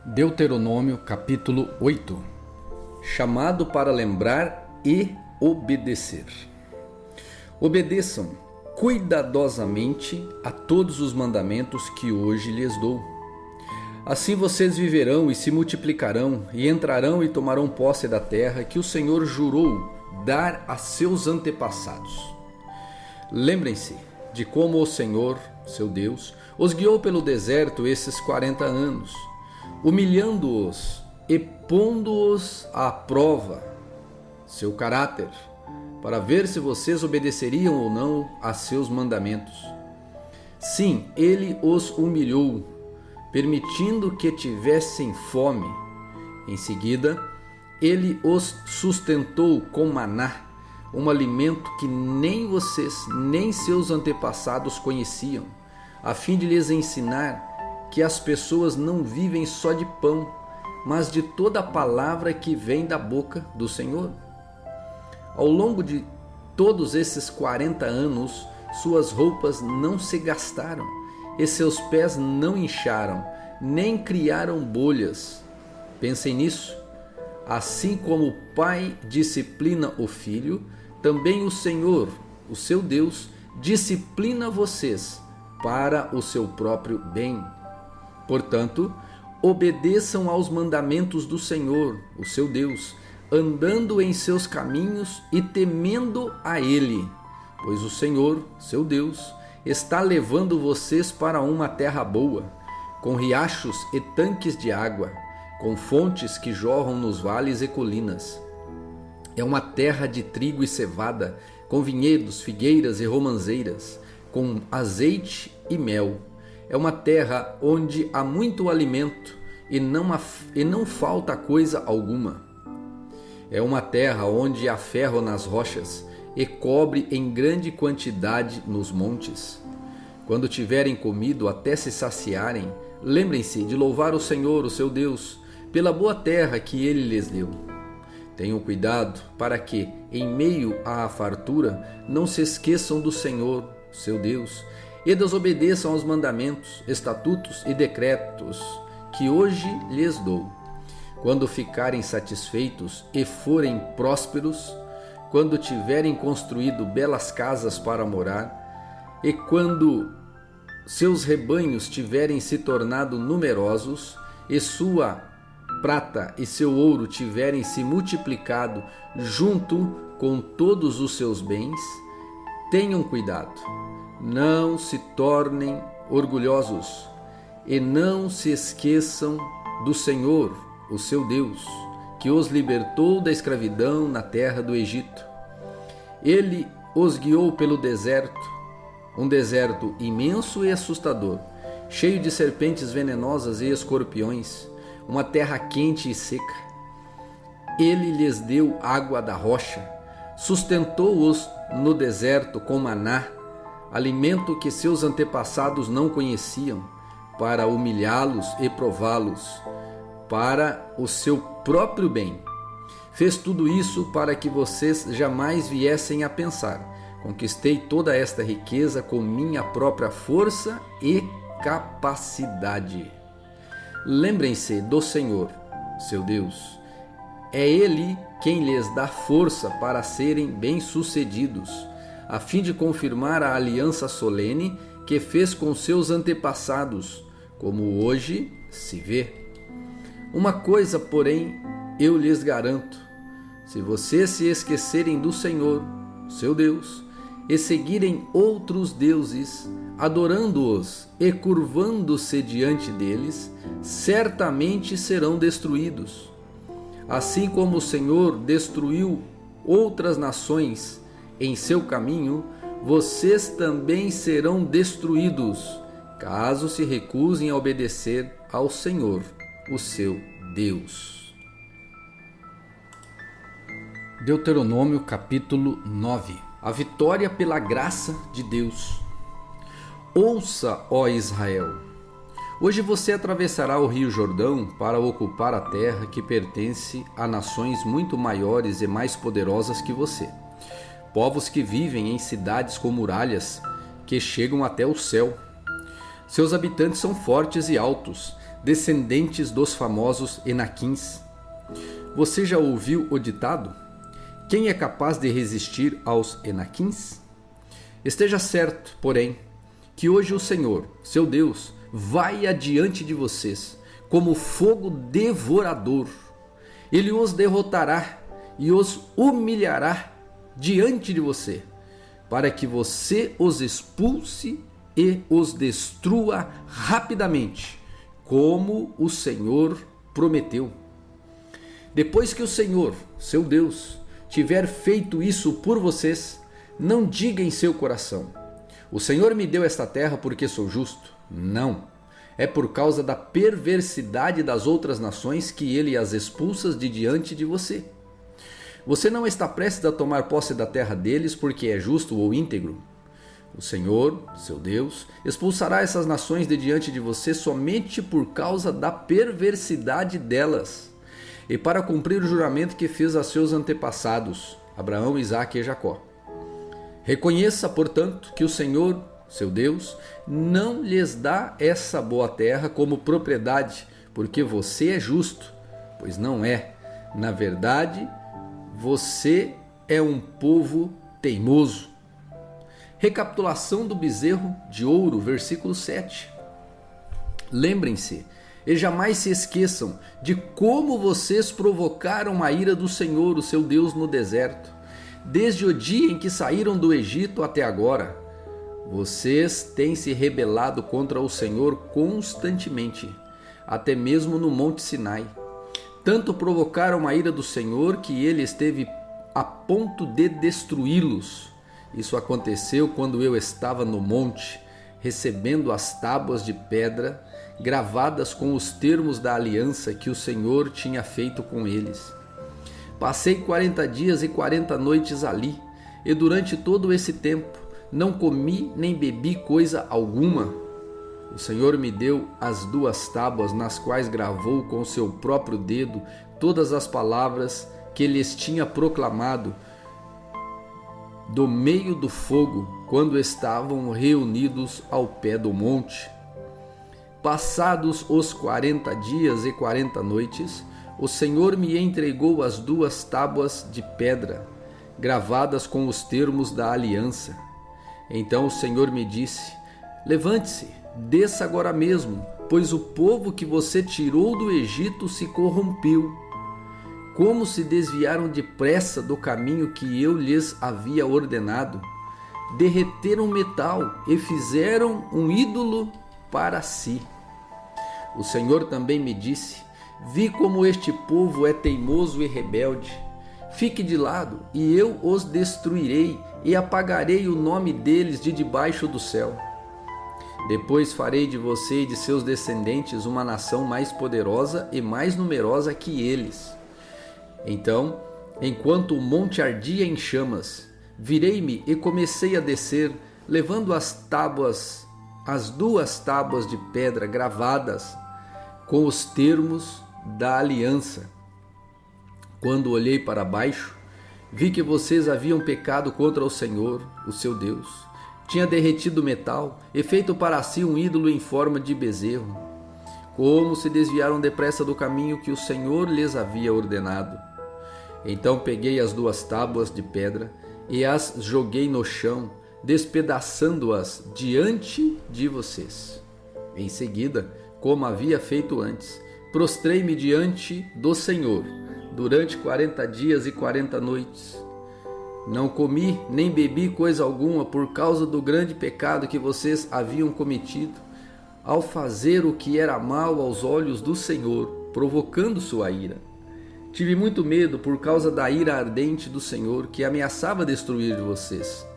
Deuteronômio capítulo 8. Chamado para lembrar e obedecer. Obedeçam cuidadosamente a todos os mandamentos que hoje lhes dou. Assim vocês viverão e se multiplicarão, e entrarão e tomarão posse da terra que o Senhor jurou dar a seus antepassados. Lembrem-se de como o Senhor, seu Deus, os guiou pelo deserto esses 40 anos, humilhando-os e pondo-os à prova, seu caráter, para ver se vocês obedeceriam ou não a seus mandamentos. Sim, ele os humilhou, permitindo que tivessem fome. Em seguida, ele os sustentou com maná, um alimento que nem vocês, nem seus antepassados conheciam, a fim de lhes ensinar que as pessoas não vivem só de pão, mas de toda a palavra que vem da boca do Senhor. Ao longo de todos esses 40 anos, suas roupas não se gastaram, e seus pés não incharam, nem criaram bolhas. Pensem nisso. Assim como o pai disciplina o filho, também o Senhor, o seu Deus, disciplina vocês para o seu próprio bem. Portanto, obedeçam aos mandamentos do Senhor, o seu Deus, andando em seus caminhos e temendo a Ele, pois o Senhor, seu Deus, está levando vocês para uma terra boa, com riachos e tanques de água, com fontes que jorram nos vales e colinas. É uma terra de trigo e cevada, com vinhedos, figueiras e romanzeiras, com azeite e mel. É uma terra onde há muito alimento e não falta coisa alguma. É uma terra onde há ferro nas rochas e cobre em grande quantidade nos montes. Quando tiverem comido até se saciarem, lembrem-se de louvar o Senhor, o seu Deus, pela boa terra que Ele lhes deu. Tenham cuidado para que, em meio à fartura, não se esqueçam do Senhor, seu Deus, e desobedeçam aos mandamentos, estatutos e decretos que hoje lhes dou. Quando ficarem satisfeitos e forem prósperos, quando tiverem construído belas casas para morar, e quando seus rebanhos tiverem se tornado numerosos, e sua prata e seu ouro tiverem se multiplicado junto com todos os seus bens, tenham cuidado. Não se tornem orgulhosos e não se esqueçam do Senhor, o seu Deus, que os libertou da escravidão na terra do Egito. Ele os guiou pelo deserto, um deserto imenso e assustador, cheio de serpentes venenosas e escorpiões, uma terra quente e seca. Ele lhes deu água da rocha, sustentou-os no deserto com maná, alimento que seus antepassados não conheciam, para humilhá-los e prová-los, para o seu próprio bem. Fez tudo isso para que vocês jamais viessem a pensar: conquistei toda esta riqueza com minha própria força e capacidade. Lembrem-se do Senhor, seu Deus. É Ele quem lhes dá força para serem bem-sucedidos, a fim de confirmar a aliança solene que fez com seus antepassados, como hoje se vê. Uma coisa, porém, eu lhes garanto: se vocês se esquecerem do Senhor, seu Deus, e seguirem outros deuses, adorando-os e curvando-se diante deles, certamente serão destruídos. Assim como o Senhor destruiu outras nações em seu caminho, vocês também serão destruídos, caso se recusem a obedecer ao Senhor, o seu Deus. Deuteronômio capítulo 9. A vitória pela graça de Deus. Ouça, ó Israel, hoje você atravessará o rio Jordão para ocupar a terra que pertence a nações muito maiores e mais poderosas que você. Povos que vivem em cidades com muralhas que chegam até o céu. Seus habitantes são fortes e altos, descendentes dos famosos Enaquins. Você já ouviu o ditado? Quem é capaz de resistir aos Enaquins? Esteja certo, porém, que hoje o Senhor, seu Deus, vai adiante de vocês como fogo devorador. Ele os derrotará e os humilhará diante de você, para que você os expulse e os destrua rapidamente, como o Senhor prometeu. Depois que o Senhor, seu Deus, tiver feito isso por vocês, não diga em seu coração: o Senhor me deu esta terra porque sou justo. Não. É por causa da perversidade das outras nações que ele as expulsa de diante de você. Você não está prestes a tomar posse da terra deles porque é justo ou íntegro. O Senhor, seu Deus, expulsará essas nações de diante de você somente por causa da perversidade delas, e para cumprir o juramento que fez a seus antepassados, Abraão, Isaque e Jacó. Reconheça, portanto, que o Senhor, seu Deus, não lhes dá essa boa terra como propriedade, porque você é justo, pois não é. Na verdade, você é um povo teimoso. Recapitulação do bezerro de ouro, versículo 7. Lembrem-se e jamais se esqueçam de como vocês provocaram a ira do Senhor, o seu Deus, no deserto, desde o dia em que saíram do Egito até agora. Vocês têm se rebelado contra o Senhor constantemente, até mesmo no Monte Sinai. Tanto provocaram a ira do Senhor que ele esteve a ponto de destruí-los. Isso aconteceu quando eu estava no monte, recebendo as tábuas de pedra gravadas com os termos da aliança que o Senhor tinha feito com eles. Passei 40 dias e 40 noites ali, e durante todo esse tempo não comi nem bebi coisa alguma. O Senhor me deu as 2 tábuas nas quais gravou com seu próprio dedo todas as palavras que lhes tinha proclamado do meio do fogo, quando estavam reunidos ao pé do monte. Passados os 40 dias e 40 noites, o Senhor me entregou as 2 tábuas de pedra, gravadas com os termos da aliança. Então o Senhor me disse: levante-se, desça agora mesmo, pois o povo que você tirou do Egito se corrompeu. Como se desviaram depressa do caminho que eu lhes havia ordenado. Derreteram metal e fizeram um ídolo para si. O Senhor também me disse: vi como este povo é teimoso e rebelde. Fique de lado, e eu os destruirei, e apagarei o nome deles de debaixo do céu. Depois farei de você e de seus descendentes uma nação mais poderosa e mais numerosa que eles. Então, enquanto o monte ardia em chamas, virei-me e comecei a descer, levando as 2 tábuas de pedra gravadas com os termos da aliança. Quando olhei para baixo, vi que vocês haviam pecado contra o Senhor, o seu Deus. Tinha derretido metal e feito para si um ídolo em forma de bezerro. Como se desviaram depressa do caminho que o Senhor lhes havia ordenado. Então peguei as 2 tábuas de pedra e as joguei no chão, despedaçando-as diante de vocês. Em seguida, como havia feito antes, prostrei-me diante do Senhor durante 40 dias e 40 noites. Não comi nem bebi coisa alguma por causa do grande pecado que vocês haviam cometido ao fazer o que era mal aos olhos do Senhor, provocando sua ira. Tive muito medo por causa da ira ardente do Senhor que ameaçava destruir vocês.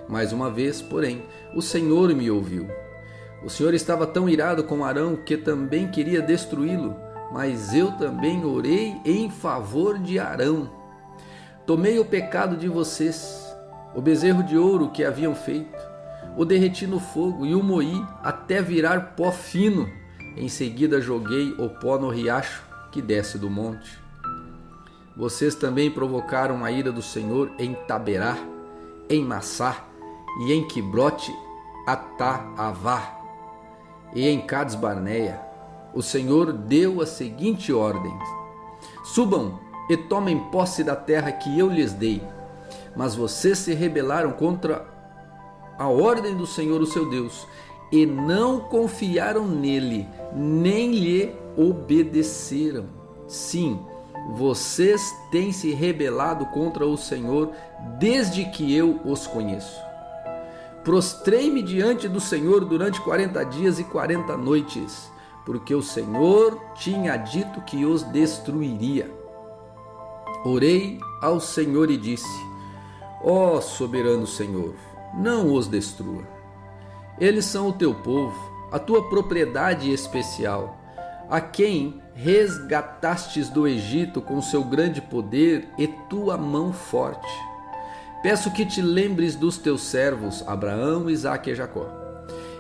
Mais uma vez, porém, o Senhor me ouviu. O Senhor estava tão irado com Arão que também queria destruí-lo, mas eu também orei em favor de Arão. Tomei o pecado de vocês, o bezerro de ouro que haviam feito, o derreti no fogo e o moí até virar pó fino. Em seguida joguei o pó no riacho que desce do monte. Vocês também provocaram a ira do Senhor em Taberá, em Massá e em Quibrote Ataavá e em Cades Barneia. o Senhor deu a seguinte ordem: subam e tomem posse da terra que eu lhes dei. Mas vocês se rebelaram contra a ordem do Senhor, o seu Deus, e não confiaram nele, nem lhe obedeceram. Sim, vocês têm se rebelado contra o Senhor desde que eu os conheço. Prostrei-me diante do Senhor durante 40 dias e 40 noites, porque o Senhor tinha dito que os destruiria. Orei ao Senhor e disse: ó soberano Senhor, não os destrua. Eles são o teu povo, a tua propriedade especial, a quem resgatastes do Egito com seu grande poder e tua mão forte. Peço que te lembres dos teus servos Abraão, Isaque e Jacó,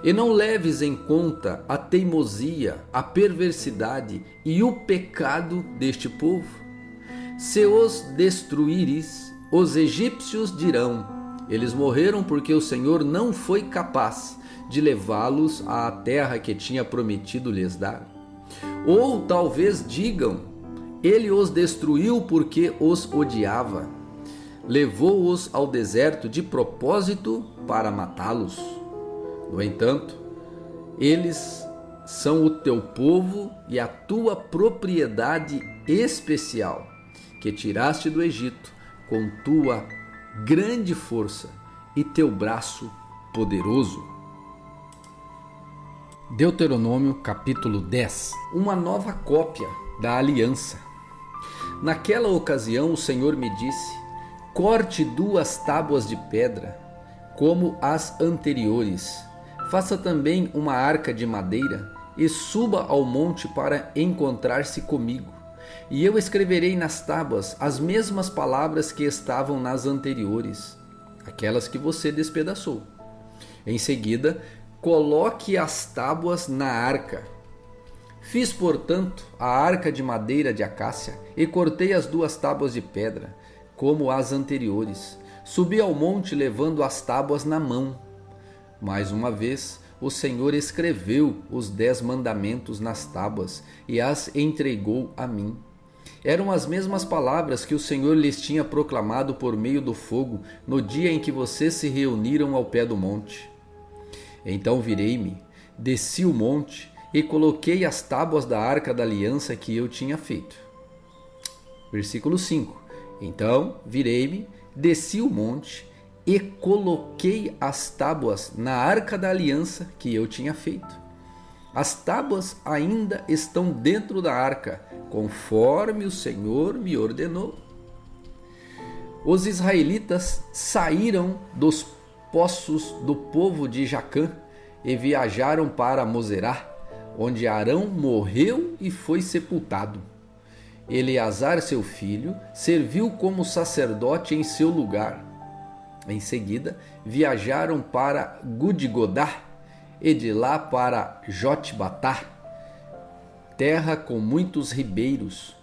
e não leves em conta a teimosia, a perversidade e o pecado deste povo. Se os destruíres, os egípcios dirão: eles morreram porque o Senhor não foi capaz de levá-los à terra que tinha prometido lhes dar. Ou talvez digam: ele os destruiu porque os odiava. Levou-os ao deserto de propósito para matá-los. No entanto, eles são o teu povo e a tua propriedade especial, que tiraste do Egito com tua grande força e teu braço poderoso. Deuteronômio capítulo 10. Uma nova cópia da aliança. Naquela ocasião o Senhor me disse: corte 2 tábuas de pedra, como as anteriores. Faça também uma arca de madeira e suba ao monte para encontrar-se comigo. E eu escreverei nas tábuas as mesmas palavras que estavam nas anteriores, aquelas que você despedaçou. Em seguida, coloque as tábuas na arca. Fiz, portanto, a arca de madeira de acácia e cortei as 2 tábuas de pedra, como as anteriores. Subi ao monte levando as tábuas na mão. Mais uma vez, o Senhor escreveu os 10 mandamentos nas tábuas e as entregou a mim. Eram as mesmas palavras que o Senhor lhes tinha proclamado por meio do fogo no dia em que vocês se reuniram ao pé do monte. Então virei-me, desci o monte e coloquei as tábuas da arca da aliança que eu tinha feito. Versículo 5. Então virei-me, desci o monte e coloquei as tábuas na arca da aliança que eu tinha feito. As tábuas ainda estão dentro da arca, conforme o Senhor me ordenou. Os israelitas saíram dos poços do povo de Jacã e viajaram para Mosera, onde Arão morreu e foi sepultado. Eleazar, seu filho, serviu como sacerdote em seu lugar. Em seguida, viajaram para Gudgodá e de lá para Jotbatá, terra com muitos ribeiros.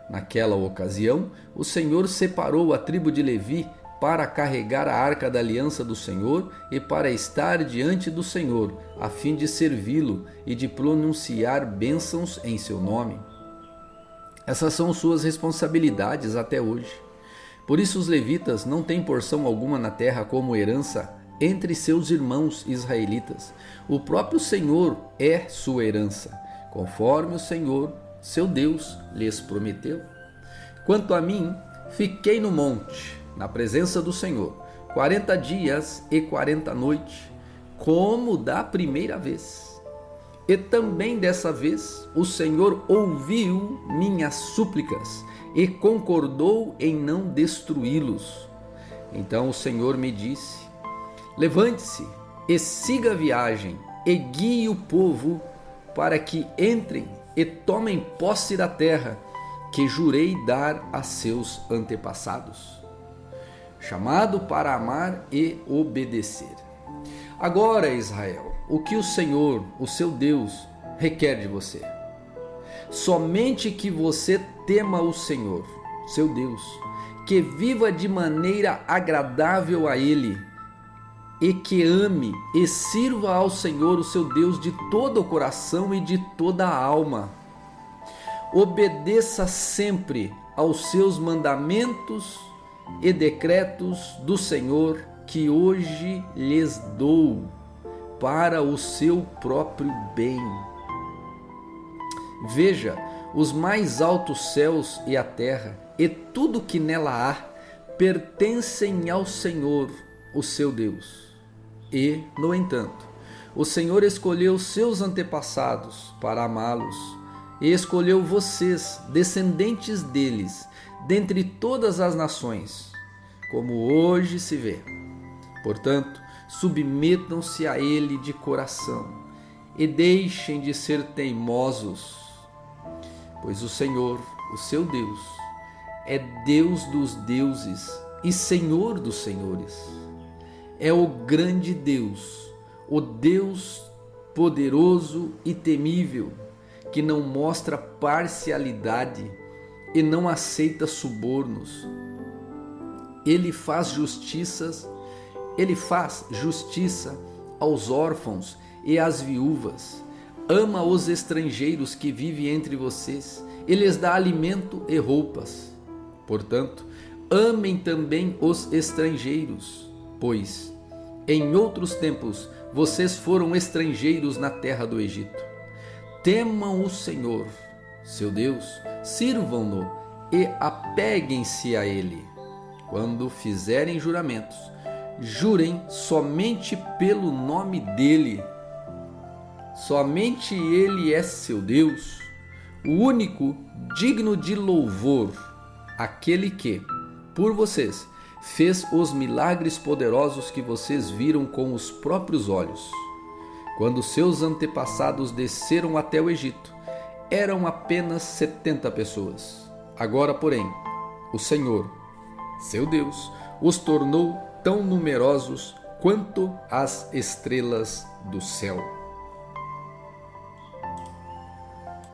Naquela ocasião, o Senhor separou a tribo de Levi para carregar a arca da aliança do Senhor e para estar diante do Senhor, a fim de servi-lo e de pronunciar bênçãos em seu nome. Essas são suas responsabilidades até hoje. Por isso os levitas não têm porção alguma na terra como herança entre seus irmãos israelitas. O próprio Senhor é sua herança, conforme o Senhor, seu Deus, lhes prometeu. Quanto a mim, fiquei no monte, na presença do Senhor, 40 dias e 40 noites, como da primeira vez. E também dessa vez o Senhor ouviu minhas súplicas e concordou em não destruí-los. Então o Senhor me disse: levante-se e siga a viagem e guie o povo para que entrem e tomem posse da terra que jurei dar a seus antepassados. Chamado para amar e obedecer. Agora, Israel, o que o Senhor, o seu Deus, requer de você? Somente que você tema o Senhor, seu Deus, que viva de maneira agradável a Ele e que ame e sirva ao Senhor, o seu Deus, de todo o coração e de toda a alma. Obedeça sempre aos seus mandamentos e decretos do Senhor que hoje lhes dou, para o seu próprio bem. Veja, os mais altos céus e a terra, e tudo que nela há, pertencem ao Senhor, o seu Deus. E, no entanto, o Senhor escolheu seus antepassados para amá-los, e escolheu vocês, descendentes deles, dentre todas as nações, como hoje se vê. Portanto, submetam-se a Ele de coração e deixem de ser teimosos, pois o Senhor, o seu Deus, é Deus dos deuses e Senhor dos senhores. É o grande Deus, o Deus poderoso e temível, que não mostra parcialidade e não aceita subornos. Ele faz justiça aos órfãos e às viúvas. Ama os estrangeiros que vivem entre vocês e lhes dá alimento e roupas. Portanto, amem também os estrangeiros, pois em outros tempos vocês foram estrangeiros na terra do Egito. Temam o Senhor, seu Deus, sirvam-no e apeguem-se a Ele. Quando fizerem juramentos, jurem somente pelo nome dEle. Somente Ele é seu Deus, o único digno de louvor, aquele que, por vocês, fez os milagres poderosos que vocês viram com os próprios olhos. Quando seus antepassados desceram até o Egito, eram apenas 70 pessoas. Agora, porém, o Senhor, seu Deus, os tornou tão numerosos quanto as estrelas do céu.